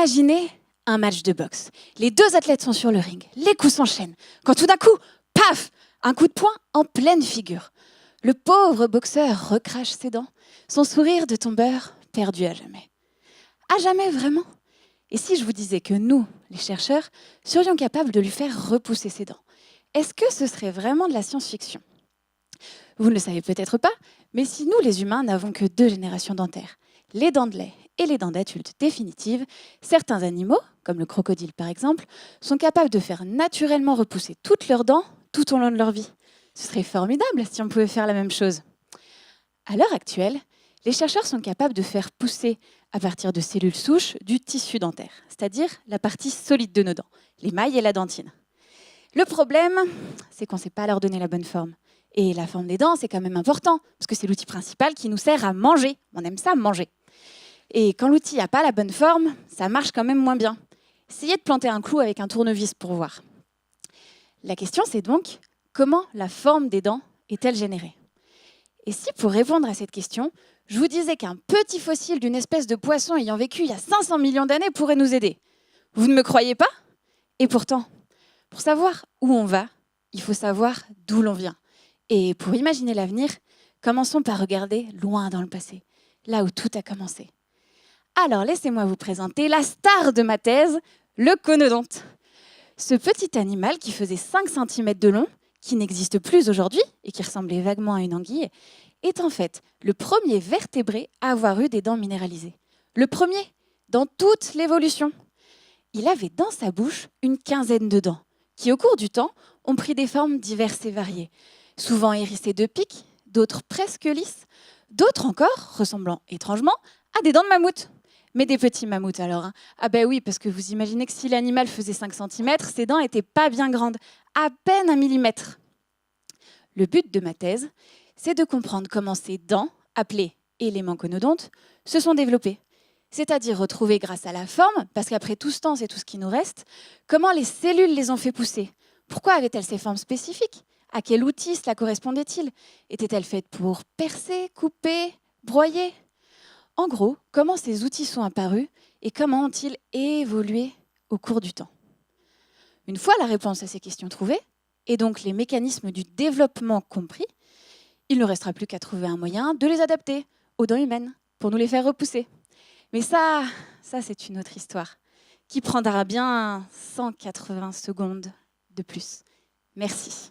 Imaginez un match de boxe. Les deux athlètes sont sur le ring, les coups s'enchaînent, quand tout d'un coup, paf, un coup de poing en pleine figure. Le pauvre boxeur recrache ses dents, son sourire de tombeur perdu à jamais. À jamais vraiment? Et si je vous disais que nous, les chercheurs, serions capables de lui faire repousser ses dents? Est-ce que ce serait vraiment de la science-fiction? Vous ne le savez peut-être pas, mais si nous, les humains, n'avons que 2 générations dentaires, les dents de lait et les dents d'adulte définitives, certains animaux, comme le crocodile par exemple, sont capables de faire naturellement repousser toutes leurs dents tout au long de leur vie. Ce serait formidable si on pouvait faire la même chose. À l'heure actuelle, les chercheurs sont capables de faire pousser, à partir de cellules souches, du tissu dentaire, c'est-à-dire la partie solide de nos dents, l'émail et la dentine. Le problème, c'est qu'on ne sait pas leur donner la bonne forme. Et la forme des dents, c'est quand même important, parce que c'est l'outil principal qui nous sert à manger. On aime ça, manger. Et quand l'outil n'a pas la bonne forme, ça marche quand même moins bien. Essayez de planter un clou avec un tournevis pour voir. La question, c'est donc, comment la forme des dents est-elle générée? Et si, pour répondre à cette question, je vous disais qu'un petit fossile d'une espèce de poisson ayant vécu il y a 500 millions d'années pourrait nous aider? Vous ne me croyez pas? Et pourtant, pour savoir où on va, il faut savoir d'où l'on vient. Et pour imaginer l'avenir, commençons par regarder loin dans le passé, là où tout a commencé. Alors laissez-moi vous présenter la star de ma thèse, le conodonte. Ce petit animal qui faisait 5 cm de long, qui n'existe plus aujourd'hui et qui ressemblait vaguement à une anguille, est en fait le premier vertébré à avoir eu des dents minéralisées. Le premier, dans toute l'évolution. Il avait dans sa bouche une quinzaine de dents, qui au cours du temps ont pris des formes diverses et variées, souvent hérissées de pics, d'autres presque lisses, d'autres encore ressemblant étrangement à des dents de mammouth. Mais des petits mammouths alors. Ah ben oui, parce que vous imaginez que si l'animal faisait 5 cm, ses dents n'étaient pas bien grandes, à peine 1 millimètre. Le but de ma thèse, c'est de comprendre comment ces dents, appelées éléments conodontes, se sont développées. C'est-à-dire retrouver grâce à la forme, parce qu'après tout ce temps, c'est tout ce qui nous reste, comment les cellules les ont fait pousser. Pourquoi avaient-elles ces formes spécifiques? À quel outil cela correspondait-il? Étaient-elles faites pour percer, couper, broyer? En gros, comment ces outils sont apparus et comment ont-ils évolué au cours du temps? Une fois la réponse à ces questions trouvée, et donc les mécanismes du développement compris, il ne restera plus qu'à trouver un moyen de les adapter aux dents humaines pour nous les faire repousser. Mais ça c'est une autre histoire qui prendra bien 180 secondes de plus. Merci.